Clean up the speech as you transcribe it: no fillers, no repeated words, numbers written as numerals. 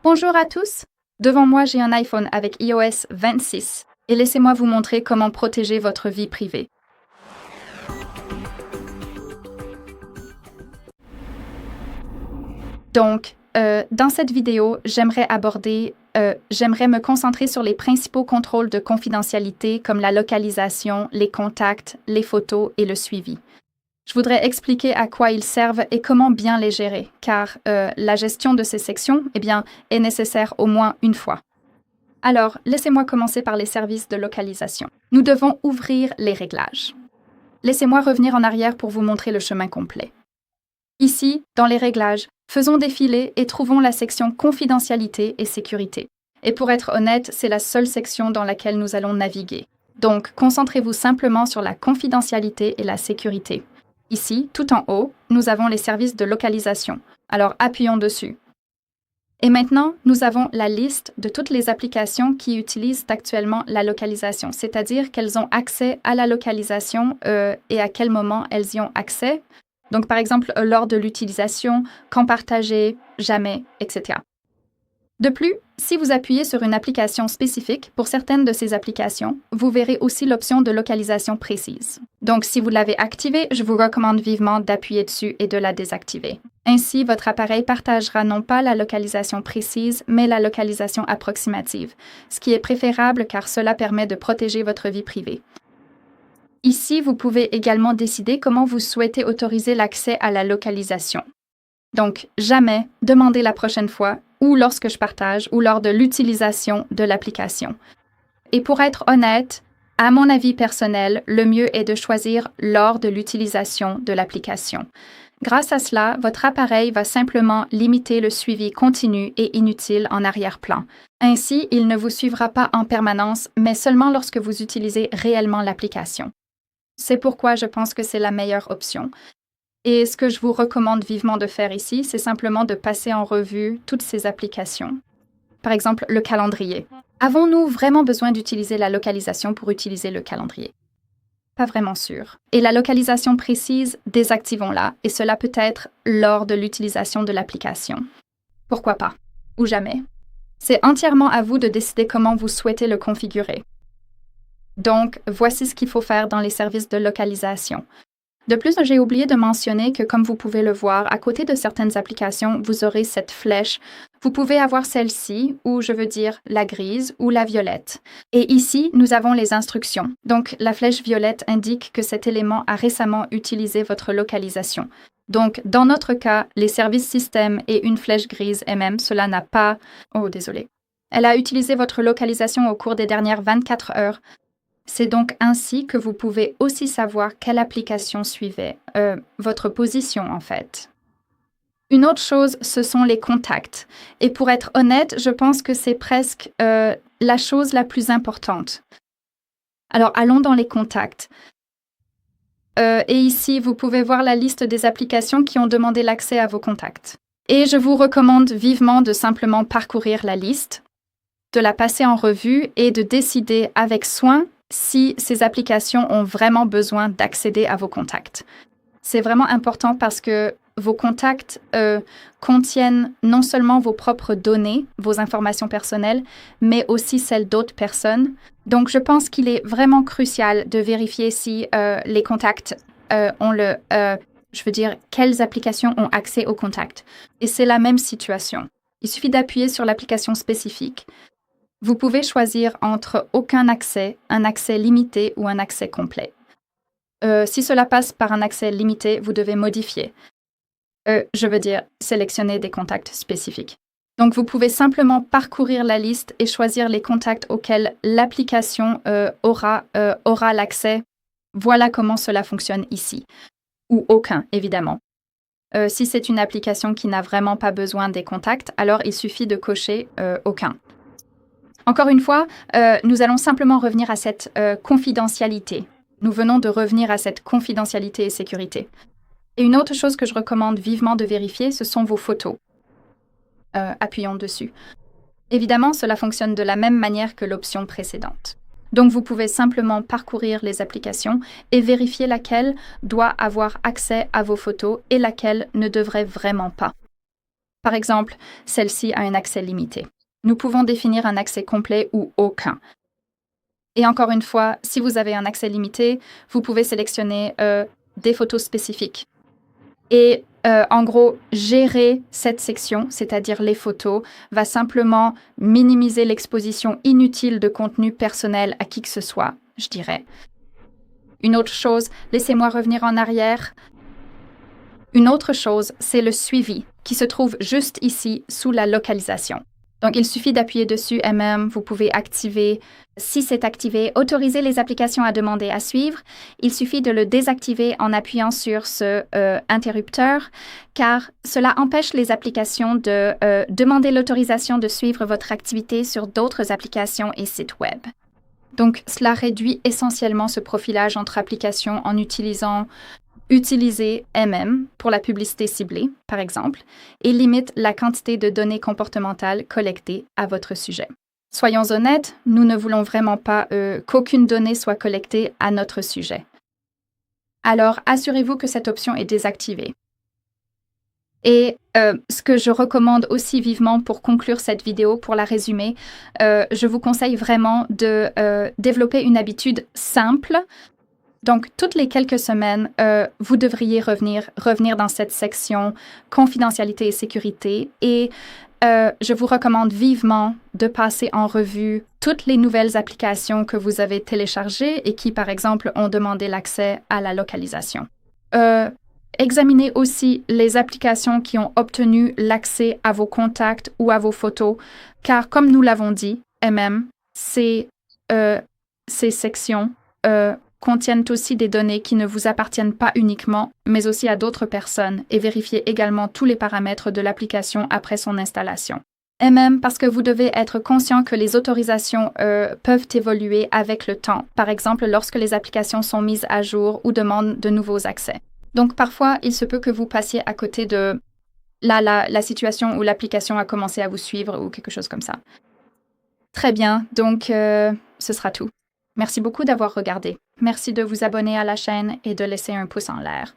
Bonjour à tous. Devant moi, j'ai un iPhone avec iOS 26 et laissez-moi vous montrer comment protéger votre vie privée. Donc, dans cette vidéo, j'aimerais me concentrer sur les principaux contrôles de confidentialité comme la localisation, les contacts, les photos et le suivi. Je voudrais expliquer à quoi ils servent et comment bien les gérer, car la gestion de ces sections, est nécessaire au moins une fois. Alors, laissez-moi commencer par les services de localisation. Nous devons ouvrir les réglages. Laissez-moi revenir en arrière pour vous montrer le chemin complet. Ici, dans les réglages, faisons défiler et trouvons la section confidentialité et sécurité. Et pour être honnête, c'est la seule section dans laquelle nous allons naviguer. Donc, concentrez-vous simplement sur la confidentialité et la sécurité. Ici, tout en haut, nous avons les services de localisation. Alors, appuyons dessus. Et maintenant, nous avons la liste de toutes les applications qui utilisent actuellement la localisation, c'est-à-dire qu'elles ont accès à la localisation et à quel moment elles y ont accès. Donc, par exemple, lors de l'utilisation, quand partager, jamais, etc. De plus, si vous appuyez sur une application spécifique, pour certaines de ces applications, vous verrez aussi l'option de localisation précise. Donc, si vous l'avez activée, je vous recommande vivement d'appuyer dessus et de la désactiver. Ainsi, votre appareil partagera non pas la localisation précise, mais la localisation approximative, ce qui est préférable car cela permet de protéger votre vie privée. Ici, vous pouvez également décider comment vous souhaitez autoriser l'accès à la localisation. Donc, jamais, demandez la prochaine fois, ou lorsque je partage, ou lors de l'utilisation de l'application. Et pour être honnête, à mon avis personnel, le mieux est de choisir lors de l'utilisation de l'application. Grâce à cela, votre appareil va simplement limiter le suivi continu et inutile en arrière-plan. Ainsi, il ne vous suivra pas en permanence, mais seulement lorsque vous utilisez réellement l'application. C'est pourquoi je pense que c'est la meilleure option. Et ce que je vous recommande vivement de faire ici, c'est simplement de passer en revue toutes ces applications. Par exemple, le calendrier. Avons-nous vraiment besoin d'utiliser la localisation pour utiliser le calendrier? Pas vraiment sûr. Et la localisation précise, désactivons-la, et cela peut être lors de l'utilisation de l'application. Pourquoi pas? Ou jamais. C'est entièrement à vous de décider comment vous souhaitez le configurer. Donc, voici ce qu'il faut faire dans les services de localisation. De plus, j'ai oublié de mentionner que, comme vous pouvez le voir, à côté de certaines applications, vous aurez cette flèche. Vous pouvez avoir celle-ci, ou je veux dire la grise ou la violette. Et ici, nous avons les instructions. Donc, la flèche violette indique que cet élément a récemment utilisé votre localisation. Donc, dans notre cas, les services système et une flèche grise MM, cela n'a pas... Oh, désolé. Elle a utilisé votre localisation au cours des dernières 24 heures. C'est donc ainsi que vous pouvez aussi savoir quelle application suivait, votre position en fait. Une autre chose, ce sont les contacts. Et pour être honnête, je pense que c'est presque la chose la plus importante. Alors, allons dans les contacts. Et ici, vous pouvez voir la liste des applications qui ont demandé l'accès à vos contacts. Et je vous recommande vivement de simplement parcourir la liste, de la passer en revue et de décider avec soin si ces applications ont vraiment besoin d'accéder à vos contacts. C'est vraiment important parce que vos contacts contiennent non seulement vos propres données, vos informations personnelles, mais aussi celles d'autres personnes. Donc, je pense qu'il est vraiment crucial de vérifier si les contacts quelles applications ont accès aux contacts. Et c'est la même situation. Il suffit d'appuyer sur l'application spécifique. Vous pouvez choisir entre aucun accès, un accès limité ou un accès complet. Si cela passe par un accès limité, vous devez modifier. Sélectionner des contacts spécifiques. Donc, vous pouvez simplement parcourir la liste et choisir les contacts auxquels l'application aura l'accès. Voilà comment cela fonctionne ici. Ou aucun, évidemment. Si c'est une application qui n'a vraiment pas besoin des contacts, alors il suffit de cocher aucun. Encore une fois, nous allons simplement revenir à cette confidentialité. Nous venons de revenir à cette confidentialité et sécurité. Et une autre chose que je recommande vivement de vérifier, ce sont vos photos. Appuyons dessus. Évidemment, cela fonctionne de la même manière que l'option précédente. Donc, vous pouvez simplement parcourir les applications et vérifier laquelle doit avoir accès à vos photos et laquelle ne devrait vraiment pas. Par exemple, celle-ci a un accès limité. Nous pouvons définir un accès complet ou aucun. Et encore une fois, si vous avez un accès limité, vous pouvez sélectionner des photos spécifiques. Et en gros, gérer cette section, c'est-à-dire les photos, va simplement minimiser l'exposition inutile de contenu personnel à qui que ce soit, je dirais. Une autre chose, laissez-moi revenir en arrière. Une autre chose, c'est le suivi, qui se trouve juste ici, sous la localisation. Donc, il suffit d'appuyer dessus et même vous pouvez activer. Si c'est activé, autoriser les applications à demander à suivre. Il suffit de le désactiver en appuyant sur ce interrupteur, car cela empêche les applications de demander l'autorisation de suivre votre activité sur d'autres applications et sites web. Donc, cela réduit essentiellement ce profilage entre applications en utilisant utiliser MM pour la publicité ciblée, par exemple, et limite la quantité de données comportementales collectées à votre sujet. Soyons honnêtes, nous ne voulons vraiment pas qu'aucune donnée soit collectée à notre sujet. Alors, assurez-vous que cette option est désactivée. Et ce que je recommande aussi vivement pour conclure cette vidéo, pour la résumer, je vous conseille vraiment de développer une habitude simple. Donc, toutes les quelques semaines, vous devriez revenir dans cette section confidentialité et sécurité et je vous recommande vivement de passer en revue toutes les nouvelles applications que vous avez téléchargées et qui, par exemple, ont demandé l'accès à la localisation. Examinez aussi les applications qui ont obtenu l'accès à vos contacts ou à vos photos, car comme nous l'avons dit, ces sections contiennent aussi des données qui ne vous appartiennent pas uniquement, mais aussi à d'autres personnes, et vérifiez également tous les paramètres de l'application après son installation. Et même parce que vous devez être conscient que les autorisations peuvent évoluer avec le temps, par exemple lorsque les applications sont mises à jour ou demandent de nouveaux accès. Donc parfois, il se peut que vous passiez à côté de la situation où l'application a commencé à vous suivre ou quelque chose comme ça. Très bien, donc ce sera tout. Merci beaucoup d'avoir regardé. Merci de vous abonner à la chaîne et de laisser un pouce en l'air.